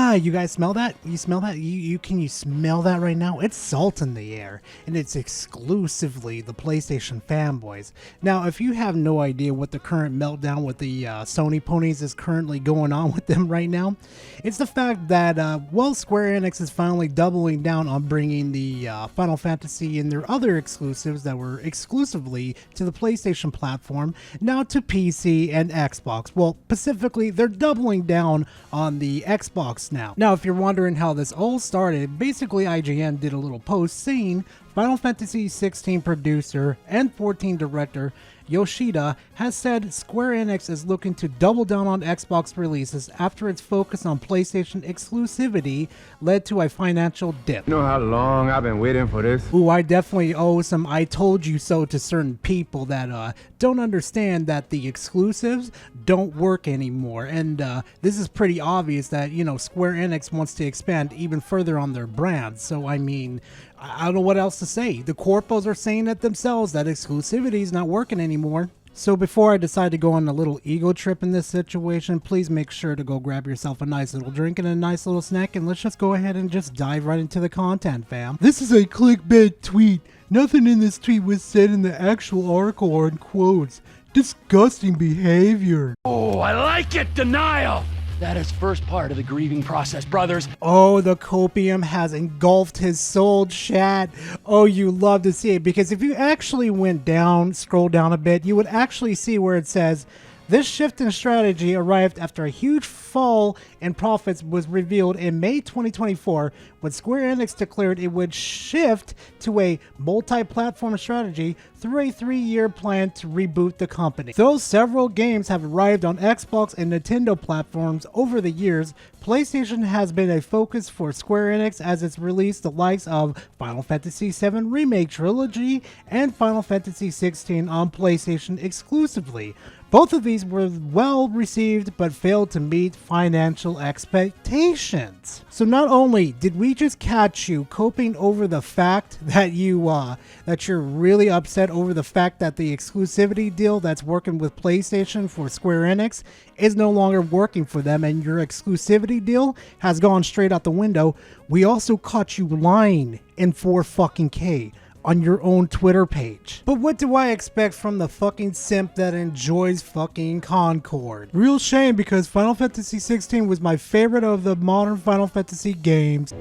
Ah, you guys smell that? You smell that? Can you smell that right now? It's salt in the air, and it's exclusively the PlayStation fanboys. Now, if you have no idea what the current meltdown with the Sony ponies is currently going on with them right now, it's the fact that, well, Square Enix is finally doubling down on bringing the Final Fantasy and their other exclusives that were exclusively to the PlayStation platform, now to PC and Xbox. Well, specifically, they're doubling down on the Xbox now. Now, if you're wondering how this all started, basically IGN did a little post saying Final Fantasy 16 producer and 14 director Yoshida has said Square Enix is looking to double down on Xbox releases after its focus on PlayStation exclusivity led to a financial dip. You know how long I've been waiting for this? Ooh, I definitely owe some I told you so to certain people that don't understand that the exclusives don't work anymore. And this is pretty obvious that, you know, Square Enix wants to expand even further on their brand. So, I mean, I don't know what else to say. The corpos are saying it themselves that exclusivity is not working anymore. So before I decide to go on a little ego trip in this situation, please make sure to go grab yourself a nice little drink and a nice little snack, and let's just go ahead and just dive right into the content, fam. This is a clickbait tweet. Nothing in this tweet was said in the actual article or in quotes. Disgusting behavior. Oh, I like it, denial! That is first part of the grieving process, brothers. Oh, the copium has engulfed his soul, chat. Oh, you love to see it, because if you actually went down, scroll down a bit, you would actually see where it says, this shift in strategy arrived after a huge fall in profits was revealed in May 2024 when Square Enix declared it would shift to a multi-platform strategy through a 3-year plan to reboot the company. Though several games have arrived on Xbox and Nintendo platforms over the years, PlayStation has been a focus for Square Enix as it's released the likes of Final Fantasy VII Remake Trilogy and Final Fantasy XVI on PlayStation exclusively. Both of these were well received but failed to meet financial expectations. So not only did we just catch you coping over the fact that you're really upset over the fact that the exclusivity deal that's working with PlayStation for Square Enix is no longer working for them and your exclusivity deal has gone straight out the window, we also caught you lying in 4K on your own Twitter page. But what do I expect from the fucking simp that enjoys fucking Concord? Real shame, because Final Fantasy 16 was my favorite of the modern Final Fantasy games.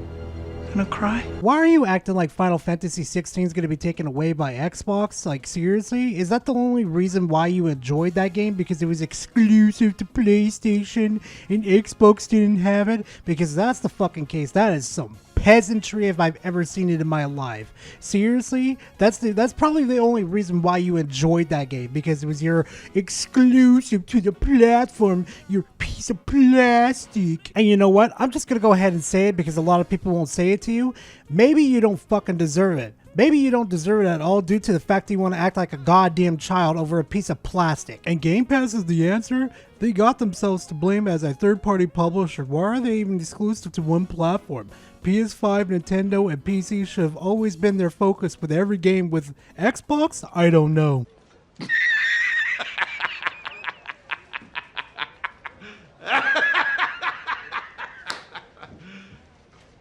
Gonna cry? Why are you acting like Final Fantasy 16 is gonna be taken away by Xbox? Like, seriously? Is that the only reason why you enjoyed that game? Because it was exclusive to PlayStation and Xbox didn't have it? Because that's the fucking case. That is some peasantry if I've ever seen it in my life. Seriously? That's probably the only reason why you enjoyed that game, because it was your exclusive to the platform, your piece of plastic. And you know what? I'm just gonna go ahead and say it because a lot of people won't say it to you. Maybe you don't fucking deserve it. Maybe you don't deserve it at all due to the fact that you want to act like a goddamn child over a piece of plastic. And Game Pass is the answer? They got themselves to blame as a third-party publisher. Why are they even exclusive to one platform? PS5, Nintendo, and PC should have always been their focus with every game. With Xbox? I don't know.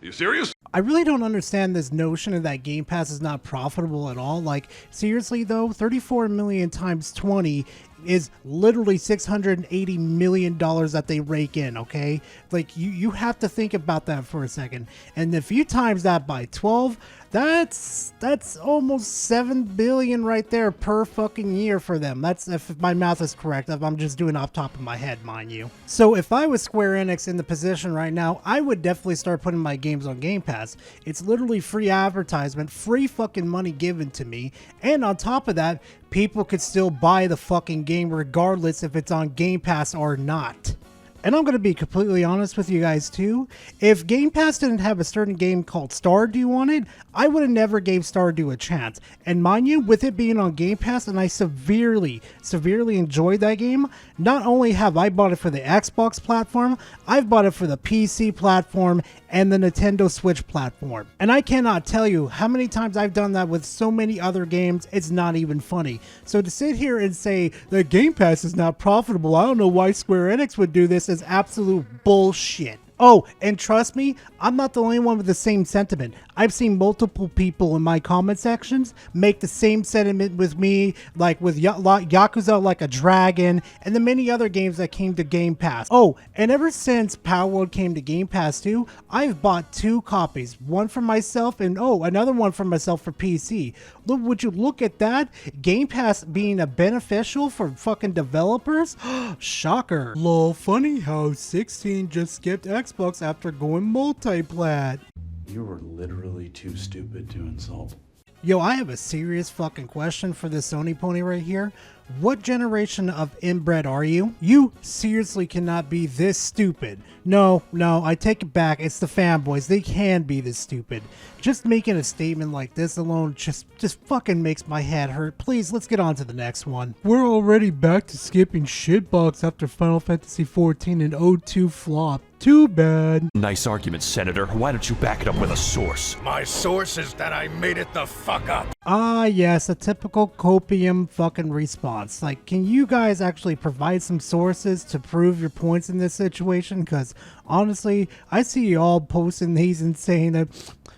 You serious? I really don't understand this notion that Game Pass is not profitable at all. Like, seriously though, 34 million times 20 is literally $680 million that they rake in, okay? Like, you have to think about that for a second. And if you times that by 12, that's almost 7 billion right there per fucking year for them. That's, if my math is correct, if I'm just doing it off top of my head, mind you. So if I was Square Enix in the position right now, I would definitely start putting my games on Game Pass. It's literally free advertisement, free fucking money given to me, and on top of that, people could still buy the fucking game regardless if it's on Game Pass or not. And I'm going to be completely honest with you guys too. If Game Pass didn't have a certain game called Stardew on it, I would have never gave Stardew a chance. And mind you, with it being on Game Pass and I severely enjoyed that game, not only have I bought it for the Xbox platform, I've bought it for the PC platform and the Nintendo Switch platform. And I cannot tell you how many times I've done that with so many other games, it's not even funny. So to sit here and say that Game Pass is not profitable, I don't know why Square Enix would do this, is absolute bullshit. Oh, and trust me, I'm not the only one with the same sentiment. I've seen multiple people in my comment sections make the same sentiment with me, like with Yakuza Like a Dragon, and the many other games that came to Game Pass. Oh, and ever since Power World came to Game Pass too, I've bought 2 copies. One for myself and another one for myself for PC. Look, would you look at that? Game Pass being a beneficial for fucking developers? Shocker. Lol, funny how 16 just skipped Xbox after going multi-plat. You were literally too stupid to insult. Yo, I have a serious fucking question for this Sony pony right here. What generation of inbred are you? You seriously cannot be this stupid. No, I take it back. It's the fanboys. They can be this stupid. Just making a statement like this alone just fucking makes my head hurt. Please, let's get on to the next one. We're already back to skipping shitbox after Final Fantasy XIV and O2 flop. Too bad. Nice argument, Senator. Why don't you back it up with a source? My source is that I made it the fuck up. Ah, yes, a typical copium fucking response. Like, can you guys actually provide some sources to prove your points in this situation? Because, honestly, I see you all posting these and saying that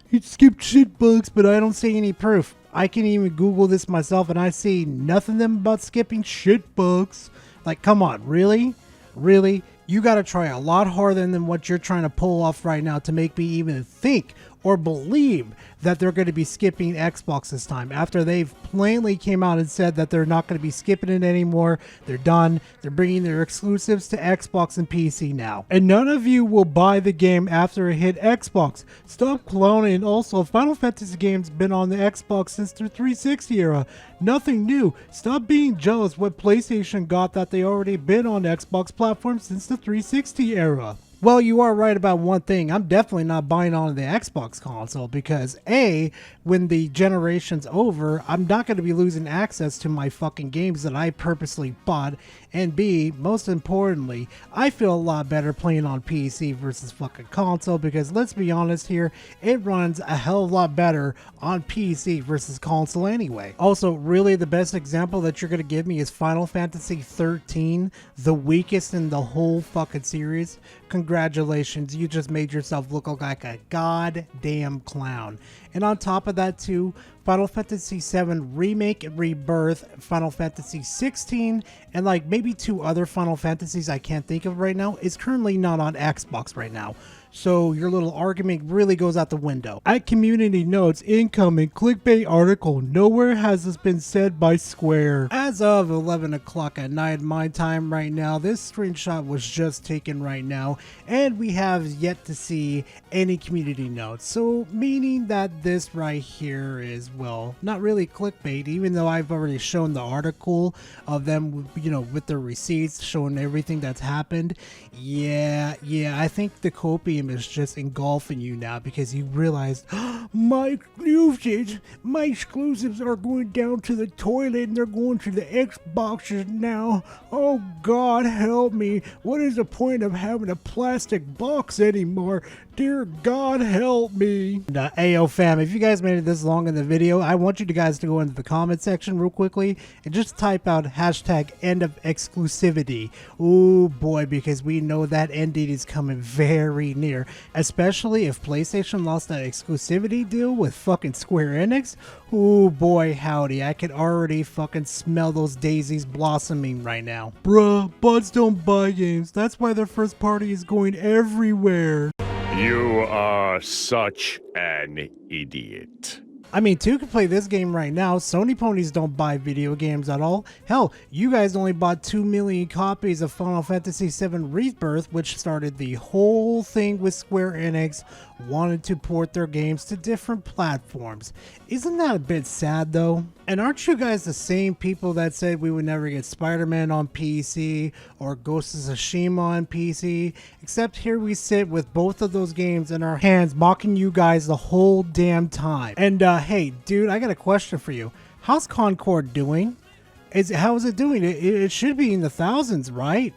you skipped shitbugs, but I don't see any proof. I can even Google this myself and I see nothing about skipping shitbugs. Like, come on, really? Really? You gotta try a lot harder than what you're trying to pull off right now to make me even think or believe that they're going to be skipping Xbox this time after they've plainly came out and said that they're not going to be skipping it anymore. They're done. They're bringing their exclusives to Xbox and PC now. And none of you will buy the game after it hit Xbox. Stop cloning. Also, Final Fantasy games been on the Xbox since the 360 era. Nothing new. Stop being jealous what PlayStation got that they already been on Xbox platforms since the 360 era. Well, you are right about one thing. I'm definitely not buying on the Xbox console because A, when the generation's over, I'm not going to be losing access to my fucking games that I purposely bought. And B, most importantly, I feel a lot better playing on PC versus fucking console because let's be honest here, it runs a hell of a lot better on PC versus console anyway. Also, really the best example that you're going to give me is Final Fantasy 13, the weakest in the whole fucking series. Congratulations, you just made yourself look like a goddamn clown. And on top of that too, Final Fantasy VII Remake and Rebirth, Final Fantasy 16, and like maybe 2 other Final Fantasies I can't think of right now is currently not on Xbox right now. So your little argument really goes out the window. At community notes, incoming clickbait article, nowhere has this been said by Square. As of 11 o'clock at night my time right now, this screenshot was just taken right now, and we have yet to see any community notes. So meaning that this right here is, well, not really clickbait, even though I've already shown the article of them, you know, with their receipts showing everything that's happened. Yeah, I think the copium is just engulfing you now because you realize my exclusives are going down to the toilet and they're going to the Xboxes now. Oh God help me, what is the point of having a plastic box anymore? Dear God help me. And, Ayo fam, if you guys made it this long in the video, I want you guys to go into the comment section real quickly and just type out hashtag end of exclusivity. Oh boy, because we know that end date is coming very near, especially if PlayStation lost that exclusivity deal with fucking Square Enix. Oh boy howdy, I can already fucking smell those daisies blossoming right now. Bruh, bots don't buy games. That's why their first party is going everywhere. You are such an idiot. I mean, 2 can play this game right now. Sony ponies don't buy video games at all. Hell, you guys only bought 2 million copies of Final Fantasy VII Rebirth, which started the whole thing with Square Enix wanted to port their games to different platforms. Isn't that a bit sad though? And aren't you guys the same people that said we would never get Spider-Man on PC or Ghost of Tsushima on PC? Except here we sit with both of those games in our hands mocking you guys the whole damn time. And hey dude, I got a question for you. How's Concord doing? How is it doing? It should be in the thousands, right?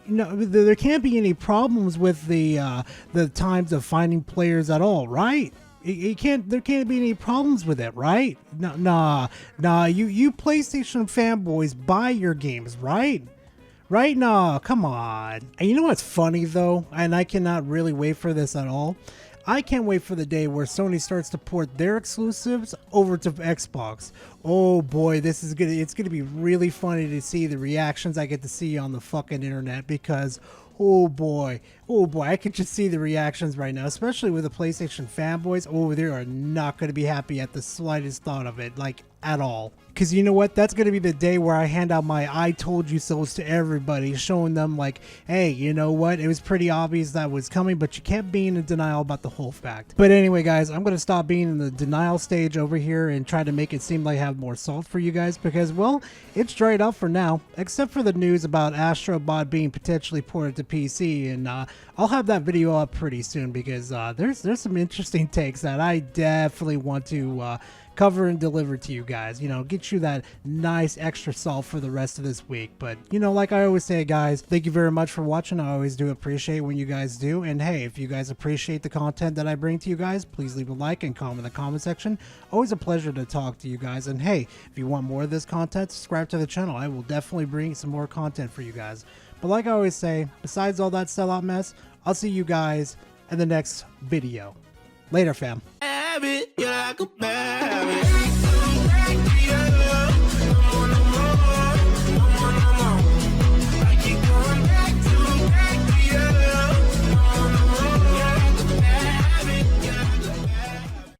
No, there can't be any problems with the times of finding players at all, right? There can't be any problems with it, right? Nah. You PlayStation fanboys buy your games, right? Right now, come on. And you know what's funny though? And I cannot really wait for this at all. I can't wait for the day where Sony starts to port their exclusives over to Xbox. Oh boy, it's gonna be really funny to see the reactions I get to see on the fucking internet, because oh boy, I can just see the reactions right now, especially with the PlayStation fanboys. Oh, they are not going to be happy at the slightest thought of it, like at all. Because you know what? That's going to be the day where I hand out my I told you so's to everybody, showing them like, hey, you know what? It was pretty obvious that was coming, but you kept being in denial about the whole fact. But anyway, guys, I'm going to stop being in the denial stage over here and try to make it seem like I have more salt for you guys, because, well, it's dried up for now, except for the news about Astro Bot being potentially ported to PC, and I'll have that video up pretty soon, because there's some interesting takes that I definitely want to cover and deliver to you guys, you know, get you that nice extra salt for the rest of this week. But you know, like I always say, guys, thank you very much for watching. I always do appreciate when you guys do, and hey, if you guys appreciate the content that I bring to you guys, please leave a like and comment in the comment section. Always a pleasure to talk to you guys, and hey, if you want more of this content, subscribe to the channel. I will definitely bring some more content for you guys. But like I always say, besides all that sellout mess, I'll see you guys in the next video. Later, fam. You're like a baby.